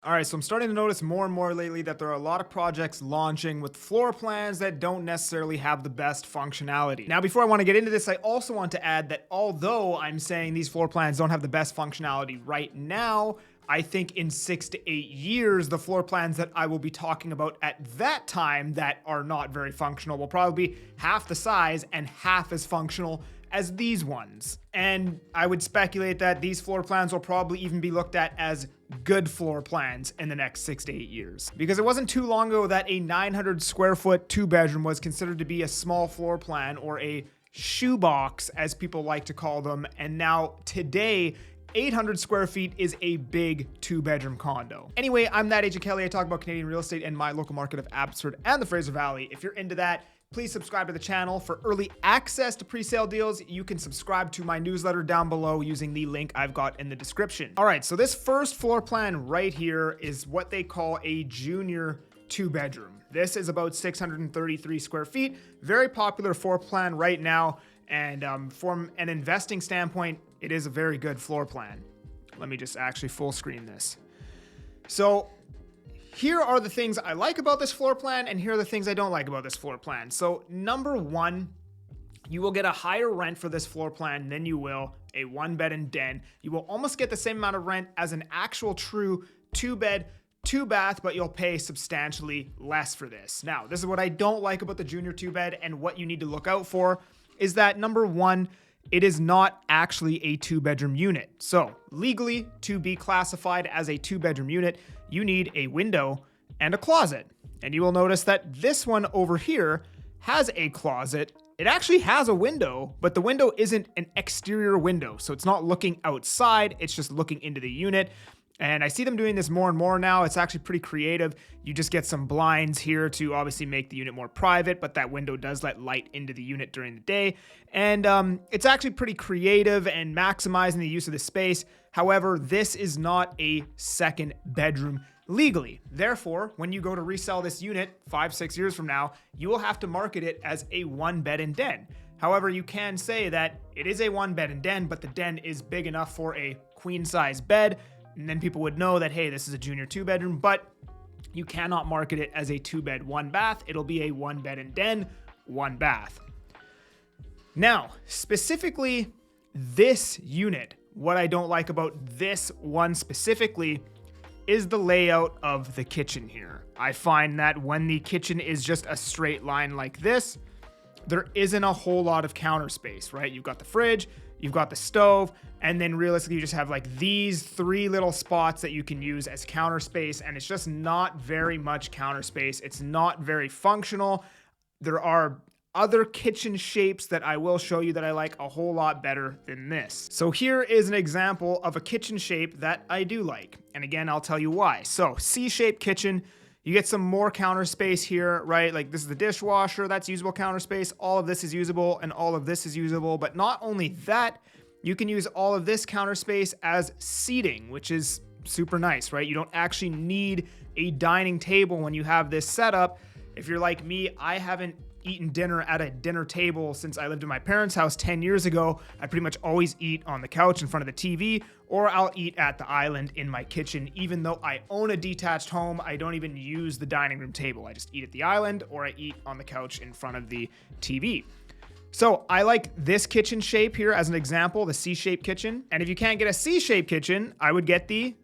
All right, so I'm starting to notice more and more lately that there are a lot of projects launching with floor plans that don't necessarily have the best functionality. Now, before I want to get into this, I also want to add that although I'm saying these floor plans don't have the best functionality right now, I think in 6 to 8 years, the floor plans that I will be talking about at that time that are not very functional will probably be half the size and half as functional as these ones. And I would speculate that these floor plans will probably even be looked at as good floor plans in the next 6 to 8 years. Because it wasn't too long ago that a 900 square foot 2-bedroom was considered to be a small floor plan, or a shoebox as people like to call them. And now today, 800 square feet is a big 2-bedroom condo. Anyway, I'm that Agent Kelly. I talk about Canadian real estate and my local market of Abbotsford and the Fraser Valley. If you're into that, please subscribe to the channel. For early access to pre-sale deals, you can subscribe to my newsletter down below using the link I've got in the description. All right, so this first floor plan right here is what they call a junior 2-bedroom. This is about 633 square feet. Very popular floor plan right now. And from an investing standpoint, it is a very good floor plan. Let me just actually full screen this. So here are the things I like about this floor plan, and here are the things I don't like about this floor plan. So number one, you will get a higher rent for this floor plan than you will a 1-bed and den. You will almost get the same amount of rent as an actual true 2-bed, 2-bath, but you'll pay substantially less for this. Now, this is what I don't like about the junior 2-bed, and what you need to look out for is that number one, it is not actually a 2-bedroom unit. So legally, to be classified as a 2-bedroom unit, you need a window and a closet. And you will notice that this one over here has a closet. It actually has a window, but the window isn't an exterior window. So it's not looking outside, it's just looking into the unit. And I see them doing this more and more now. It's actually pretty creative. You just get some blinds here to obviously make the unit more private, but that window does let light into the unit during the day. And it's actually pretty creative and maximizing the use of the space. However, this is not a second bedroom legally. Therefore, when you go to resell this unit 5-6 years from now, you will have to market it as a 1-bed and den. However, you can say that it is a 1-bed and den, but the den is big enough for a queen size bed. And then people would know that, hey, this is a junior 2-bedroom, but you cannot market it as a 2-bed, 1-bath. It'll be a 1-bed and den, 1-bath. Now, specifically this unit, what I don't like about this one specifically is the layout of the kitchen here. I find that when the kitchen is just a straight line like this, there isn't a whole lot of counter space, right? You've got the fridge, you've got the stove, and then realistically you just have like these 3 little spots that you can use as counter space, and it's just not very much counter space. It's not very functional. There are other kitchen shapes that I will show you that I like a whole lot better than this. So here is an example of a kitchen shape that I do like. And again, I'll tell you why. So C-shaped kitchen, you get some more counter space here, right? Like this is the dishwasher, that's usable counter space. All of this is usable and all of this is usable. But not only that, you can use all of this counter space as seating, which is super nice, right? You don't actually need a dining table when you have this setup. If you're like me, I haven't eaten dinner at a dinner table since I lived in my parents' house 10 years ago. I pretty much always eat on the couch in front of the TV, or I'll eat at the island in my kitchen. Even though I own a detached home, I don't even use the dining room table. I just eat at the island, or I eat on the couch in front of the TV. So I like this kitchen shape here as an example, the C-shaped kitchen. And if you can't get a C-shaped kitchen, I would get the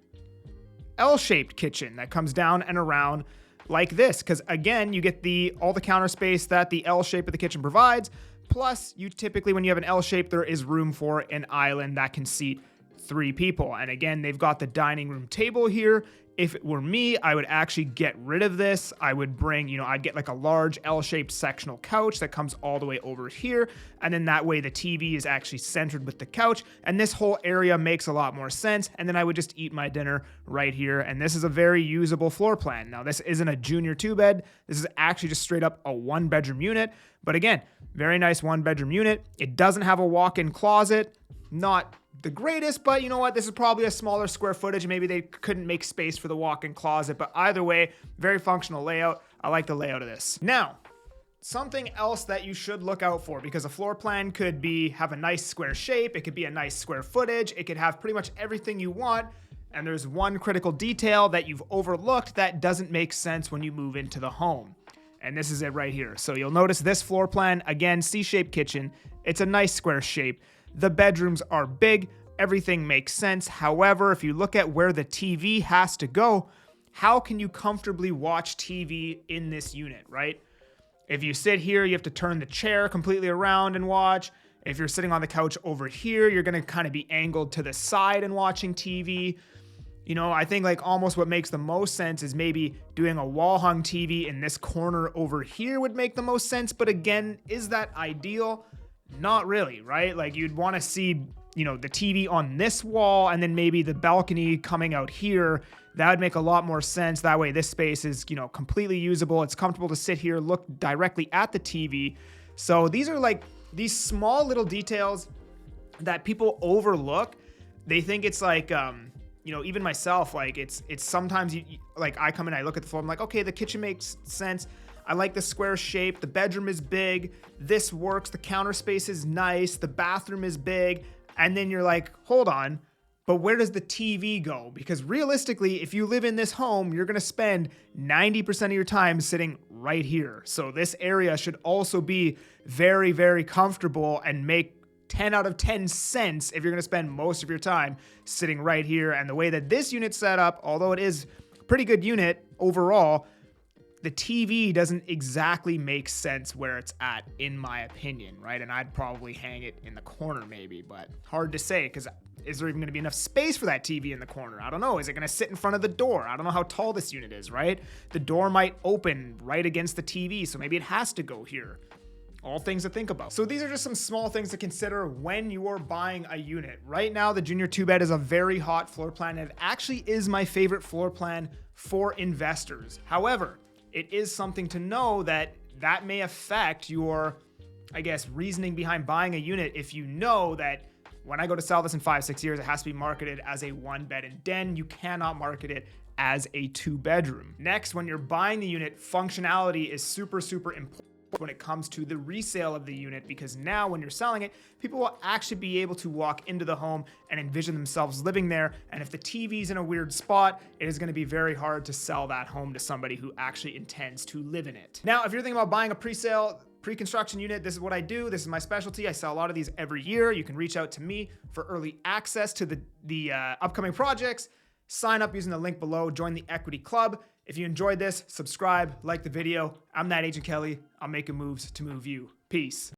L-shaped kitchen that comes down and around like this, because again, you get all the counter space that the L shape of the kitchen provides. Plus, you typically, when you have an L shape, there is room for an island that can seat 3 people. And again, they've got the dining room table here. If it were me, I would actually get rid of this. I would bring, I'd get like a large L-shaped sectional couch that comes all the way over here. And then that way the TV is actually centered with the couch. And this whole area makes a lot more sense. And then I would just eat my dinner right here. And this is a very usable floor plan. Now, this isn't a junior 2-bed. This is actually just straight up a 1-bedroom unit. But again, very nice 1-bedroom unit. It doesn't have a walk-in closet. Not the greatest, but you know what? This is probably a smaller square footage. Maybe they couldn't make space for the walk-in closet, but either way, very functional layout. I like the layout of this. Now, something else that you should look out for, because a floor plan could have a nice square shape. It could be a nice square footage. It could have pretty much everything you want. And there's one critical detail that you've overlooked that doesn't make sense when you move into the home. And this is it right here. So you'll notice this floor plan, again, C-shaped kitchen. It's a nice square shape. The bedrooms are big. Everything makes sense. However, if you look at where the TV has to go, how can you comfortably watch TV in this unit, right? If you sit here, you have to turn the chair completely around and watch. If you're sitting on the couch over here, you're going to kind of be angled to the side and watching TV. You know, I think like almost what makes the most sense is maybe doing a wall hung TV in this corner over here would make the most sense. But again, is that ideal? Not really, right? Like you'd want to see, you know, the TV on this wall and then maybe the balcony coming out here. That would make a lot more sense. That way this space is, you know, completely usable. It's comfortable to sit here, look directly at the TV. So these are like these small little details that people overlook. They think it's like, you know, even myself, like it's sometimes like I come in, I look at the floor, I'm like, okay, the kitchen makes sense. I like the square shape. The bedroom is big. This works. The counter space is nice. The bathroom is big. And then you're like, hold on, but where does the TV go? Because realistically, if you live in this home, you're going to spend 90% of your time sitting right here. So this area should also be very, very comfortable and make 10 out of 10 sense if you're going to spend most of your time sitting right here. And the way that this unit's set up, although it is a pretty good unit overall, the TV doesn't exactly make sense where it's at, in my opinion, right? And I'd probably hang it in the corner maybe, but hard to say because is there even going to be enough space for that TV in the corner? I don't know. Is it going to sit in front of the door? I don't know how tall this unit is, right? The door might open right against the TV, so maybe it has to go here. All things to think about. So these are just some small things to consider when you're buying a unit. Right now, the junior 2-bed is a very hot floor plan, and it actually is my favorite floor plan for investors. However, it is something to know that may affect your, I guess, reasoning behind buying a unit if you know that when I go to sell this in 5-6 years, it has to be marketed as a 1-bed and den. You cannot market it as a 2-bedroom. Next, when you're buying the unit, functionality is super, super important when it comes to the resale of the unit, because now when you're selling it, people will actually be able to walk into the home and envision themselves living there. And if the TV's in a weird spot, it is going to be very hard to sell that home to somebody who actually intends to live in it. Now, if you're thinking about buying a pre-sale, pre-construction unit, this is what I do. This is my specialty. I sell a lot of these every year. You can reach out to me for early access to the upcoming projects. Sign up using the link below. Join the Equity Club. If you enjoyed this, subscribe, like the video. I'm that Agent Kelly. I'm making moves to move you. Peace.